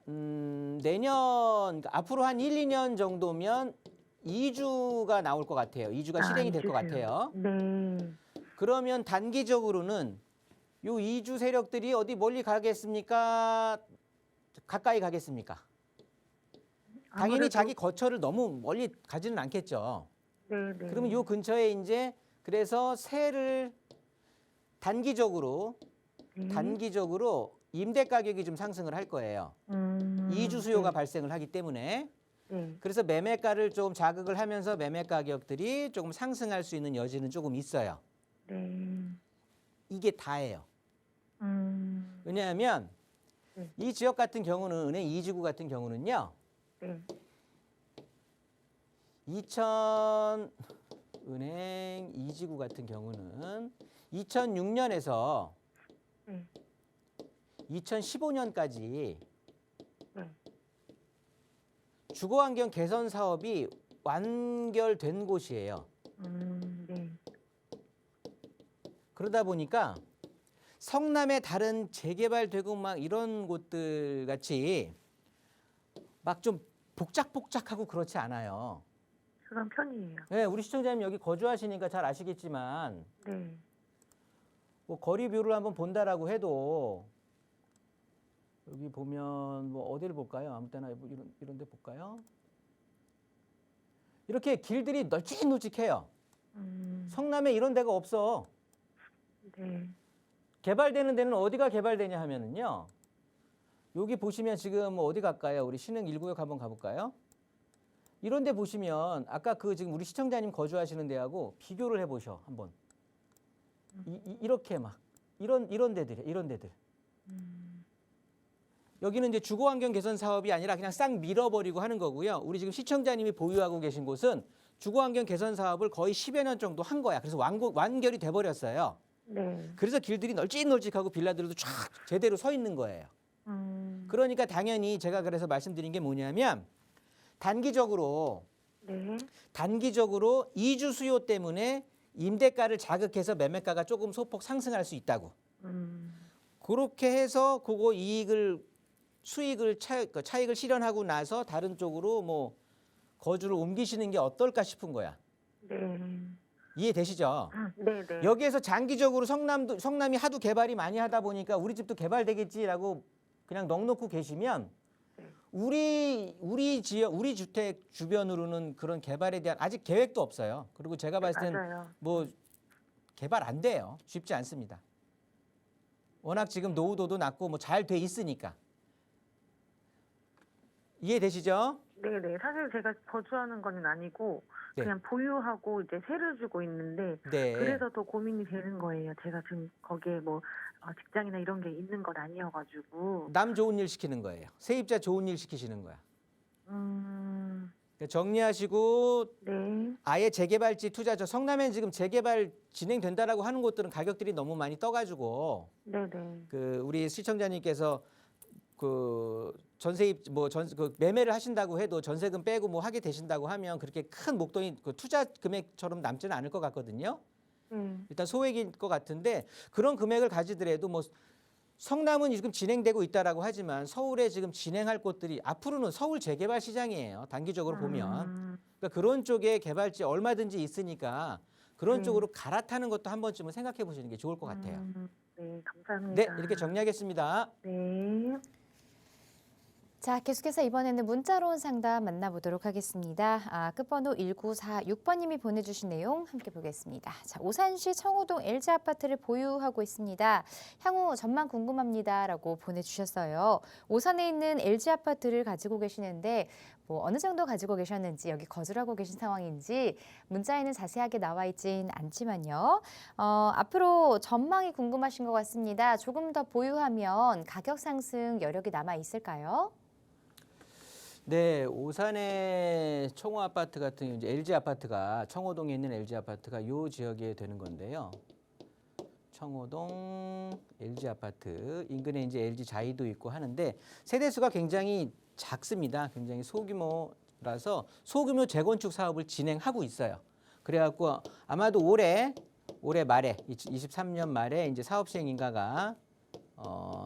내년, 그러니까 앞으로 한 1, 2년 정도면 이주가 나올 것 같아요. 이주가 실행이 될 것 같아요. 네. 그러면 단기적으로는 요 이주 세력들이 어디 멀리 가겠습니까? 가까이 가겠습니까? 당연히 아무래도- 자기 거처를 너무 멀리 가지는 않겠죠. 네네. 그러면 요 근처에 이제 그래서 세를 단기적으로 임대 가격이 좀 상승을 할 거예요. 이주 수요가 네. 발생을 하기 때문에 네. 그래서 매매가를 좀 자극을 하면서 매매 가격들이 조금 상승할 수 있는 여지는 조금 있어요. 네. 이게 다예요. 음. 왜냐하면 네. 이 지역 같은 경우는 은행 이지구 같은 경우는요. 네. 은행 이지구 같은 경우는 2006년에서 네. 2015년까지 네. 주거환경 개선 사업이 완결된 곳이에요. 네. 그러다 보니까 성남의 다른 재개발되고 막 이런 곳들 같이 막 좀 복작복작하고 그렇지 않아요. 그런 편이에요. 네, 우리 시청자님 여기 거주하시니까 잘 아시겠지만 네. 뭐 거리뷰를 한번 본다라고 해도 여기 보면 뭐 어디를 볼까요? 아무 때나 뭐 이런 데 볼까요? 이렇게 길들이 널찍널찍해요. 성남에 이런 데가 없어. 네. 개발되는 데는 어디가 개발되냐 하면은요. 여기 보시면 지금 뭐 어디 갈까요? 우리 신흥 1구역 한번 가볼까요? 이런 데 보시면 아까 그 지금 우리 시청자님 거주하시는 데하고 비교를 해보셔 한번. 이렇게 막 이런 데들이에요. 이런 데들. 여기는 이제 주거환경 개선 사업이 아니라 그냥 싹 밀어버리고 하는 거고요. 우리 지금 시청자님이 보유하고 계신 곳은 주거환경 개선 사업을 거의 10여 년 정도 한 거야. 그래서 완결이 돼버렸어요. 네. 그래서 길들이 널찍널찍하고 빌라들도 쫙 제대로 서 있는 거예요. 그러니까 당연히 제가 그래서 말씀드린 게 뭐냐면 단기적으로 네. 이주 수요 때문에 임대가를 자극해서 매매가가 조금 소폭 상승할 수 있다고. 그렇게 해서 그거 차익을 실현하고 나서 다른 쪽으로 뭐 거주를 옮기시는 게 어떨까 싶은 거야. 네. 이해되시죠? 네. 네. 여기에서 장기적으로 성남이 하도 개발이 많이 하다 보니까 우리 집도 개발되겠지라고 그냥 넋놓고 계시면 우리 지역, 우리 주택 주변으로는 그런 개발에 대한 아직 계획도 없어요. 그리고 제가 봤을 땐 맞아요. 뭐 개발 안 돼요. 쉽지 않습니다. 워낙 지금 노후도도 낮고 뭐 잘 돼 있으니까. 이해되시죠? 네네. 사실 제가 거주하는 건 아니고 네. 그냥 보유하고 이제 세를 주고 있는데 네. 그래서 더 고민이 되는 거예요. 제가 지금 거기에 뭐 직장이나 이런 게 있는 건 아니어가지고. 남 좋은 일 시키는 거예요. 세입자 좋은 일 시키시는 거야. 그러니까 정리하시고 네. 아예 재개발지 투자, 저 성남에 지금 재개발 진행된다라고 하는 곳들은 가격들이 너무 많이 떠가지고 네네. 그 우리 시청자님께서 그 전세입 그 매매를 하신다고 해도 전세금 빼고 뭐 하게 되신다고 하면 그렇게 큰 목돈이 그 투자 금액처럼 남지는 않을 것 같거든요. 일단 소액일 것 같은데 그런 금액을 가지더라도 뭐 성남은 지금 진행되고 있다라고 하지만 서울에 지금 진행할 곳들이 앞으로는 서울 재개발 시장이에요. 단기적으로 보면. 그러니까 그런 쪽에 개발지 얼마든지 있으니까 그런 쪽으로 갈아타는 것도 한 번쯤은 생각해 보시는 게 좋을 것 같아요. 네, 감사합니다. 네, 이렇게 정리하겠습니다. 네. 자, 계속해서 이번에는 문자로 온 상담 만나보도록 하겠습니다. 끝번호 1946번님이 보내주신 내용 함께 보겠습니다. 자, 오산시 청호동 LG 아파트를 보유하고 있습니다. 향후 전망 궁금합니다라고 보내주셨어요. 오산에 있는 LG 아파트를 가지고 계시는데 뭐 어느 정도 가지고 계셨는지, 여기 거주하고 계신 상황인지 문자에는 자세하게 나와 있진 않지만요. 앞으로 전망이 궁금하신 것 같습니다. 조금 더 보유하면 가격 상승 여력이 남아 있을까요? 네, 오산의 청호 아파트 같은 경우 이제 LG 아파트가 청호동에 있는 LG 아파트가 요 지역에 되는 건데요. 청호동 LG 아파트 인근에 이제 LG 자이도 있고 하는데 세대수가 굉장히 작습니다. 굉장히 소규모라서 소규모 재건축 사업을 진행하고 있어요. 그래갖고 아마도 올해 말에 23년 말에 이제 사업 시행 인가가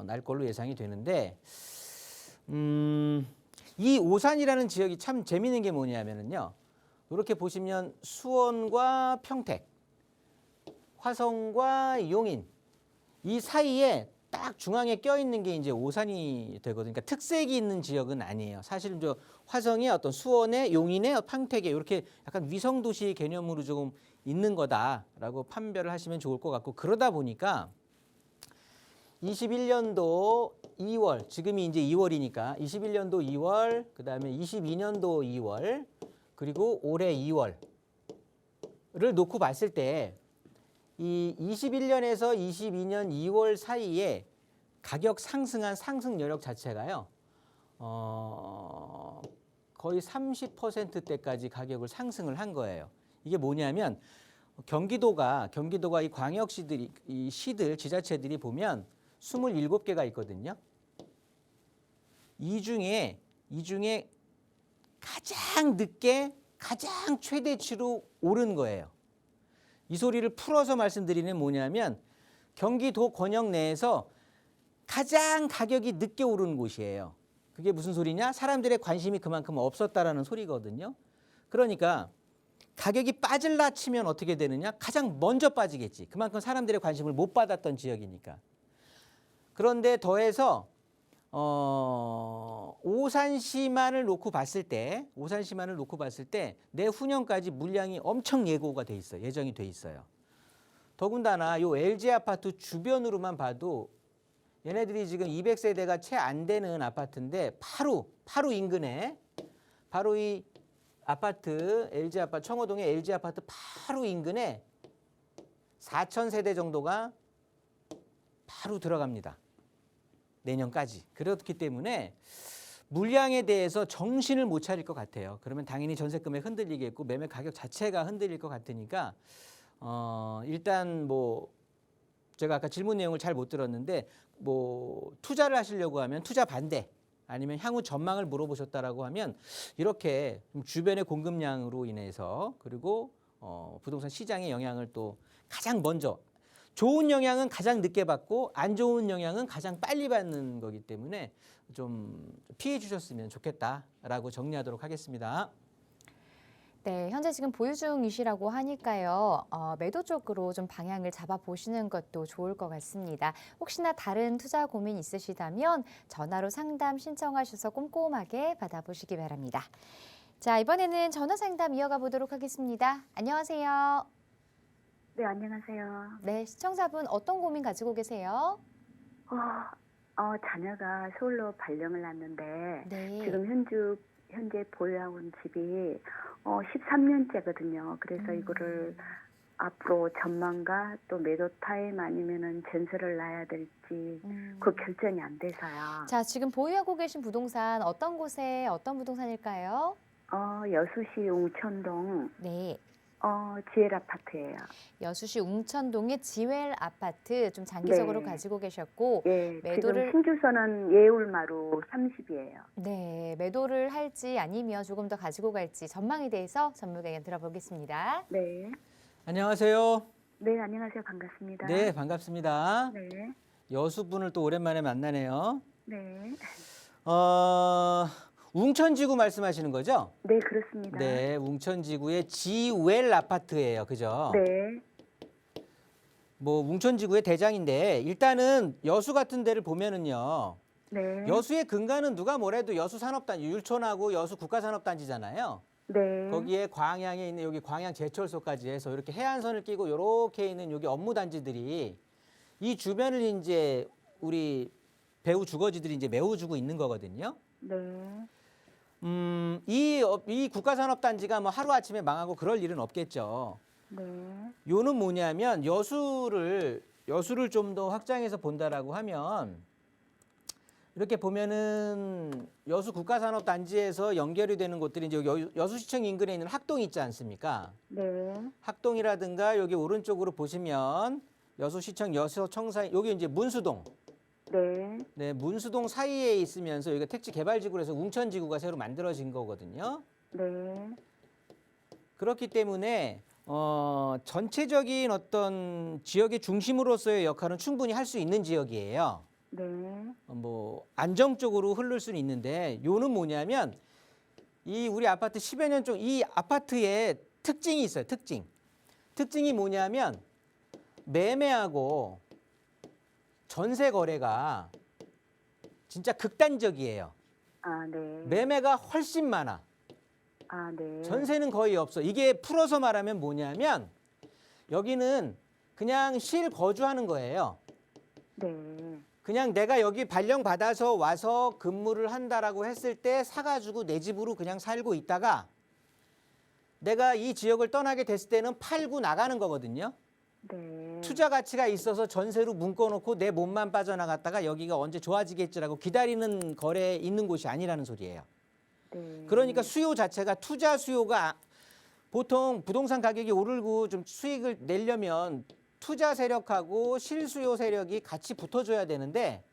날 걸로 예상이 되는데 이 오산이라는 지역이 참 재미있는 게 뭐냐면요. 이렇게 보시면 수원과 평택, 화성과 용인 이 사이에 딱 중앙에 껴있는 게 이제 오산이 되거든요. 그러니까 특색이 있는 지역은 아니에요. 사실 저 화성의 어떤 수원의 용인의 평택에 이렇게 약간 위성도시 개념으로 조금 있는 거다라고 판별을 하시면 좋을 것 같고 그러다 보니까 21년도 2월, 지금이 이제 2월이니까 21년도 2월, 그다음에 22년도 2월, 그리고 올해 2월을 놓고 봤을 때 이 21년에서 22년 2월 사이에 가격 상승한 상승 여력 자체가요. 거의 30%대까지 가격을 상승을 한 거예요. 이게 뭐냐면 경기도가 이 광역시들이 이 시들 지자체들이 보면 27개가 있거든요. 이 중에 가장 늦게 가장 최대치로 오른 거예요. 이 소리를 풀어서 말씀드리는 뭐냐면 경기도 권역 내에서 가장 가격이 늦게 오르는 곳이에요. 그게 무슨 소리냐? 사람들의 관심이 그만큼 없었다라는 소리거든요. 그러니까 가격이 빠질라 치면 어떻게 되느냐? 가장 먼저 빠지겠지. 그만큼 사람들의 관심을 못 받았던 지역이니까. 그런데 더해서 오산시만을 놓고 봤을 때 내후년까지 물량이 엄청 예고가 돼 있어요. 예정이 돼 있어요. 더군다나 요 LG 아파트 주변으로만 봐도 얘네들이 지금 200세대가 채 안 되는 아파트인데 바로 인근에 바로 이 아파트 LG 아파트 청호동의 LG 아파트 바로 인근에 4,000세대 정도가 바로 들어갑니다. 내년까지. 그렇기 때문에 물량에 대해서 정신을 못 차릴 것 같아요. 그러면 당연히 전세 금액 흔들리겠고 매매 가격 자체가 흔들릴 것 같으니까 일단 뭐 제가 아까 질문 내용을 잘 못 들었는데 뭐 투자를 하시려고 하면 투자 반대 아니면 향후 전망을 물어보셨다라고 하면 이렇게 주변의 공급량으로 인해서 그리고 부동산 시장의 영향을 또 가장 먼저 좋은 영향은 가장 늦게 받고 안 좋은 영향은 가장 빨리 받는 거기 때문에 좀 피해 주셨으면 좋겠다라고 정리하도록 하겠습니다. 네, 현재 지금 보유 중이시라고 하니까요. 매도 쪽으로 좀 방향을 잡아보시는 것도 좋을 것 같습니다. 혹시나 다른 투자 고민 있으시다면 전화로 상담 신청하셔서 꼼꼼하게 받아보시기 바랍니다. 자, 이번에는 전화 상담 이어가 보도록 하겠습니다. 안녕하세요. 네, 안녕하세요. 네, 시청자분 어떤 고민 가지고 계세요? 자녀가 서울로 발령을 났는데 네. 지금 현재 보유하고 있는 집이 13년째거든요. 그래서 이거를 앞으로 전망과 또 매도 타임 아니면은 전세를 놔야 될지 그 결정이 안 돼서요. 자, 지금 보유하고 계신 부동산 어떤 곳에 어떤 부동산일까요? 여수시 웅천동 네. 지엘 아파트예요. 여수시 웅천동의 지웰 아파트 좀 장기적으로 네. 가지고 계셨고 예, 매도를- 지금 신주소는 예울마루 30이에요. 네, 매도를 할지 아니면 조금 더 가지고 갈지 전망에 대해서 전문가 의견 들어보겠습니다. 네. 안녕하세요. 네, 안녕하세요. 반갑습니다. 네, 반갑습니다. 네. 여수분을 또 오랜만에 만나네요. 네. 웅천지구 말씀하시는 거죠? 네, 그렇습니다. 네, 웅천지구의 지웰 아파트예요. 그죠? 네. 뭐 웅천지구의 대장인데 일단은 여수 같은 데를 보면은요. 네. 여수의 근간은 누가 뭐래도 여수 산업단지, 율촌하고 여수 국가산업단지잖아요. 네. 거기에 광양에 있는 여기 광양 제철소까지 해서 이렇게 해안선을 끼고 이렇게 있는 여기 업무단지들이 이 주변을 이제 우리 배우 주거지들이 이제 메워주고 있는 거거든요. 네. 이 국가산업단지가 뭐 하루아침에 망하고 그럴 일은 없겠죠. 네. 요는 뭐냐면 여수를 좀 더 확장해서 본다라고 하면 이렇게 보면은 여수 국가산업단지에서 연결이 되는 곳들이 이제 여수시청 인근에 있는 학동이 있지 않습니까? 네. 학동이라든가 여기 오른쪽으로 보시면 여수시청 여수청사 여기 이제 문수동. 네. 네, 문수동 사이에 있으면서 여기가 택지 개발지구로 해서 웅천지구가 새로 만들어진 거거든요. 네. 그렇기 때문에 전체적인 어떤 지역의 중심으로서의 역할은 충분히 할 수 있는 지역이에요. 네. 뭐 안정적으로 흐를 수는 있는데 요는 뭐냐면 이 우리 아파트 10여 년 쪽 이 아파트에 특징이 있어요. 특징이 뭐냐면 매매하고 전세 거래가 진짜 극단적이에요. 아, 네. 매매가 훨씬 많아. 아, 네. 전세는 거의 없어. 이게 풀어서 말하면 뭐냐면 여기는 그냥 실거주하는 거예요. 네. 그냥 내가 여기 발령받아서 와서 근무를 한다라고 했을 때 사가지고 내 집으로 그냥 살고 있다가 내가 이 지역을 떠나게 됐을 때는 팔고 나가는 거거든요. 네. 투자 가치가 있어서 전세로 묶어놓고 내 몸만 빠져나갔다가 여기가 언제 좋아지겠지라고 기다리는 거래에 있는 곳이 아니라는 소리예요. 네. 그러니까 수요 자체가 투자 수요가 보통 부동산 가격이 오르고 좀 수익을 내려면 투자 세력하고 실수요 세력이 같이 붙어줘야 되는데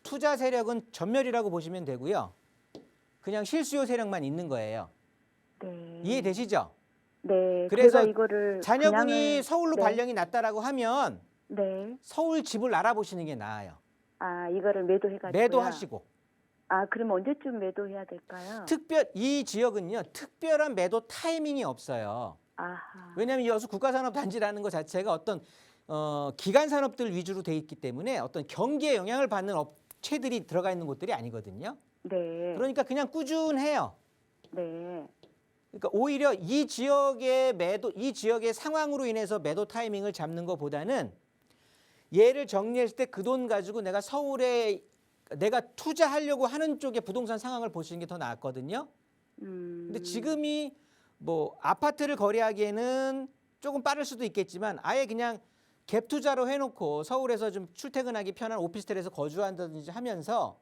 투자 세력은 전멸이라고 보시면 되고요. 그냥 실수요 세력만 있는 거예요. 네. 이해되시죠? 네. 그래서 제가 이거를 자녀분이 분양을- 서울로 네. 발령이 났다라고 하면 네. 서울 집을 알아보시는 게 나아요. 아, 이거를 매도해가지고요. 매도하시고. 아, 그럼 언제쯤 매도해야 될까요? 이 지역은요. 특별한 매도 타이밍이 없어요. 아하. 왜냐하면 여수 국가산업단지라는 것 자체가 어떤 기간 산업들 위주로 돼 있기 때문에 어떤 경기에 영향을 받는 업체들이 들어가 있는 곳들이 아니거든요. 네. 그러니까 그냥 꾸준해요. 네. 그러니까 오히려 이 지역의 상황으로 인해서 매도 타이밍을 잡는 것보다는 얘를 정리했을 때 그 돈 가지고 내가 서울에 내가 투자하려고 하는 쪽의 부동산 상황을 보시는 게 더 낫거든요. 근데 지금이 뭐 아파트를 거래하기에는 조금 빠를 수도 있겠지만 아예 그냥 갭 투자로 해놓고 서울에서 좀 출퇴근하기 편한 오피스텔에서 거주한다든지 하면서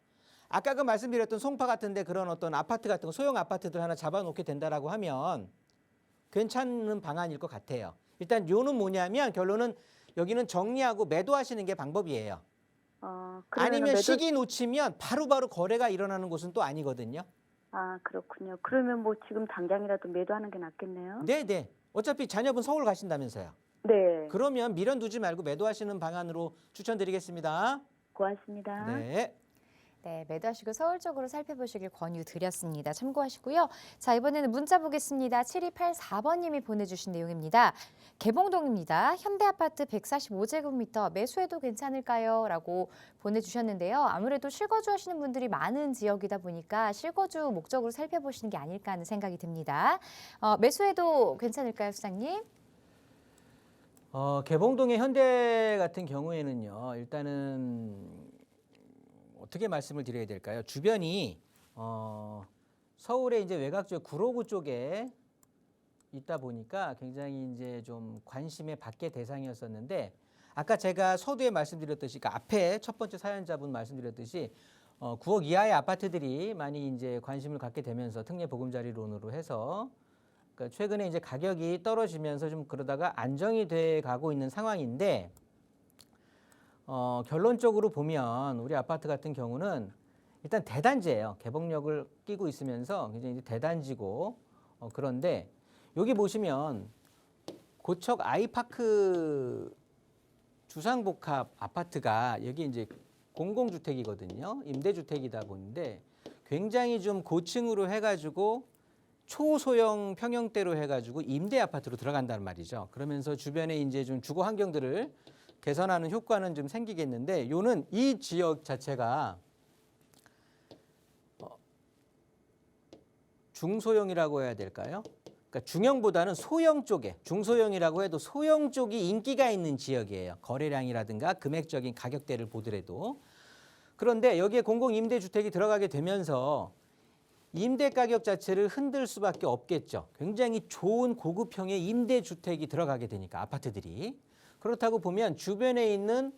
아까 그 말씀드렸던 송파 같은데 그런 어떤 아파트 같은 거 소형 아파트들 하나 잡아놓게 된다라고 하면 괜찮은 방안일 것 같아요. 일단 요는 뭐냐면 결론은 여기는 정리하고 매도하시는 게 방법이에요. 그러면은 아니면 시기 놓치면 바로바로 거래가 일어나는 곳은 또 아니거든요. 아, 그렇군요. 그러면 뭐 지금 당장이라도 매도하는 게 낫겠네요. 네네. 어차피 자녀분 서울 가신다면서요. 네. 그러면 미련 두지 말고 매도하시는 방안으로 추천드리겠습니다. 고맙습니다. 네. 네, 매도하시고 서울 쪽으로 살펴보시길 권유드렸습니다. 참고하시고요. 자, 이번에는 문자 보겠습니다. 7284번님이 보내주신 내용입니다. 개봉동입니다. 현대아파트 145제곱미터 매수해도 괜찮을까요? 라고 보내주셨는데요. 아무래도 실거주 하시는 분들이 많은 지역이다 보니까 실거주 목적으로 살펴보시는 게 아닐까 하는 생각이 듭니다. 매수해도 괜찮을까요, 수장님? 개봉동의 현대 같은 경우에는요. 일단은 어떻게 말씀을 드려야 될까요? 주변이 서울의 이제 외곽 쪽 구로구 쪽에 있다 보니까 굉장히 이제 좀 관심의 밖의 대상이었었는데 아까 제가 서두에 말씀드렸듯이 그러니까 앞에 첫 번째 사연자분 말씀드렸듯이 9억 이하의 아파트들이 많이 이제 관심을 갖게 되면서 특례 보금자리론으로 해서 그러니까 최근에 이제 가격이 떨어지면서 좀 그러다가 안정이 돼 가고 있는 상황인데 결론적으로 보면 우리 아파트 같은 경우는 일단 대단지예요. 개봉력을 끼고 있으면서 굉장히 이제 대단지고 그런데 여기 보시면 고척 아이파크 주상복합 아파트가 여기 이제 공공주택이거든요. 임대주택이다 보는데 굉장히 좀 고층으로 해가지고 초소형 평형대로 해가지고 임대 아파트로 들어간다는 말이죠. 그러면서 주변에 이제 좀 주거 환경들을 개선하는 효과는 좀 생기겠는데 요는 이 지역 자체가 중소형이라고 해야 될까요? 그러니까 중형보다는 소형 쪽에 중소형이라고 해도 소형 쪽이 인기가 있는 지역이에요. 거래량이라든가 금액적인 가격대를 보더라도. 그런데 여기에 공공임대주택이 들어가게 되면서 임대 가격 자체를 흔들 수밖에 없겠죠. 굉장히 좋은 고급형의 임대주택이 들어가게 되니까 아파트들이. 그렇다고 보면 주변에 있는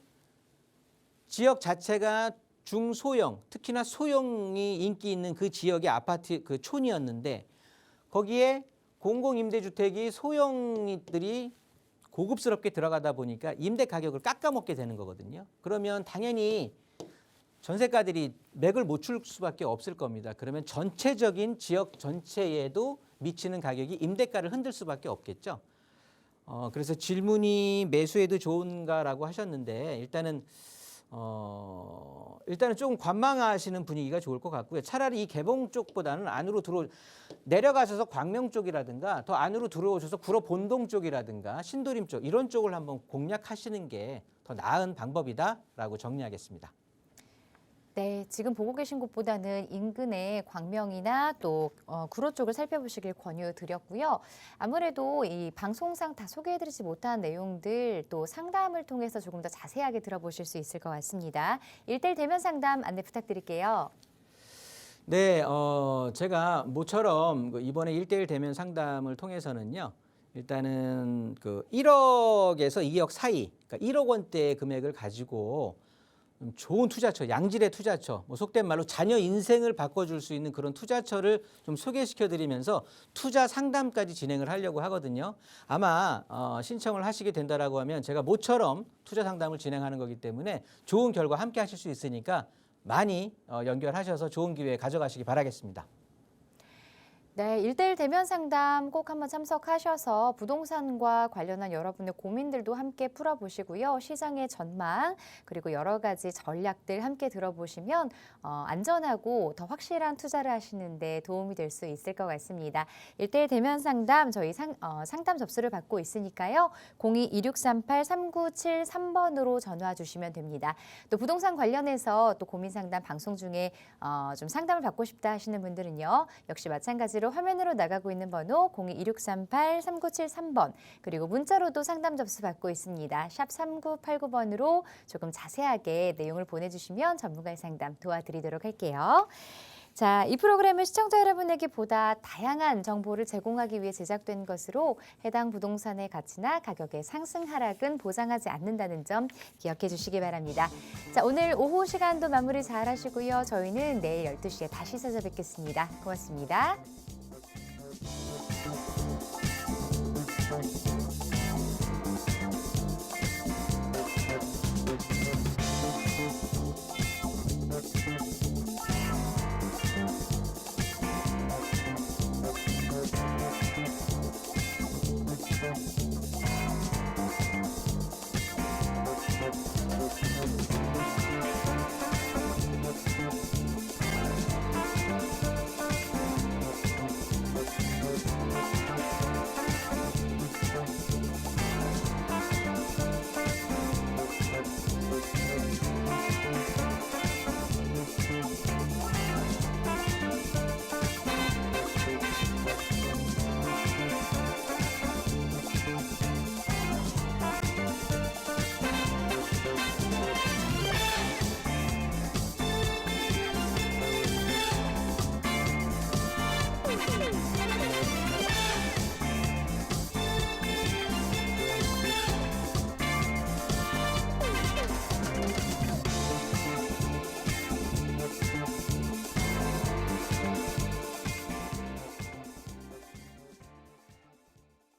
지역 자체가 중소형, 특히나 소형이 인기 있는 그 지역의 아파트 그 촌이었는데 거기에 공공임대주택이 소형들이 고급스럽게 들어가다 보니까 임대 가격을 깎아먹게 되는 거거든요. 그러면 당연히 전세가들이 맥을 못 출 수밖에 없을 겁니다. 그러면 전체적인 지역 전체에도 미치는 가격이 임대가를 흔들 수밖에 없겠죠. 그래서 질문이 매수에도 좋은가라고 하셨는데 일단은 조금 관망하시는 분위기가 좋을 것 같고요. 차라리 이 개봉 쪽보다는 안으로 내려가셔서 광명 쪽이라든가 더 안으로 들어오셔서 구로 본동 쪽이라든가 신도림 쪽 이런 쪽을 한번 공략하시는 게 더 나은 방법이다라고 정리하겠습니다. 네, 지금 보고 계신 곳보다는 인근의 광명이나 또 구로 쪽을 살펴보시길 권유드렸고요. 아무래도 이 방송상 다 소개해드리지 못한 내용들 또 상담을 통해서 조금 더 자세하게 들어보실 수 있을 것 같습니다. 1:1 대면 상담 안내 부탁드릴게요. 네, 제가 모처럼 이번에 1:1 대면 상담을 통해서는요. 일단은 그 1억에서 2억 사이, 그러니까 1억 원대의 금액을 가지고 좋은 투자처, 양질의 투자처, 뭐 속된 말로 자녀 인생을 바꿔줄 수 있는 그런 투자처를 좀 소개시켜드리면서 투자 상담까지 진행을 하려고 하거든요. 아마 신청을 하시게 된다라고 하면 제가 모처럼 투자 상담을 진행하는 거기 때문에 좋은 결과 함께 하실 수 있으니까 많이 연결하셔서 좋은 기회 가져가시기 바라겠습니다. 네, 1:1 대면 상담 꼭 한번 참석하셔서 부동산과 관련한 여러분의 고민들도 함께 풀어보시고요. 시장의 전망 그리고 여러 가지 전략들 함께 들어보시면 안전하고 더 확실한 투자를 하시는 데 도움이 될 수 있을 것 같습니다. 1:1 대면 상담 저희 상담 접수를 받고 있으니까요. 02-2638-3973번으로 전화 주시면 됩니다. 또 부동산 관련해서 또 고민 상담 방송 중에 좀 상담을 받고 싶다 하시는 분들은요. 역시 마찬가지로 화면으로 나가고 있는 번호 02-2638-3973번 그리고 문자로도 상담 접수 받고 있습니다. 샵 3989번으로 조금 자세하게 내용을 보내주시면 전문가의 상담 도와드리도록 할게요. 자, 이 프로그램은 시청자 여러분에게 보다 다양한 정보를 제공하기 위해 제작된 것으로 해당 부동산의 가치나 가격의 상승 하락은 보장하지 않는다는 점 기억해 주시기 바랍니다. 자, 오늘 오후 시간도 마무리 잘 하시고요. 저희는 내일 12시에 다시 찾아뵙겠습니다. 고맙습니다.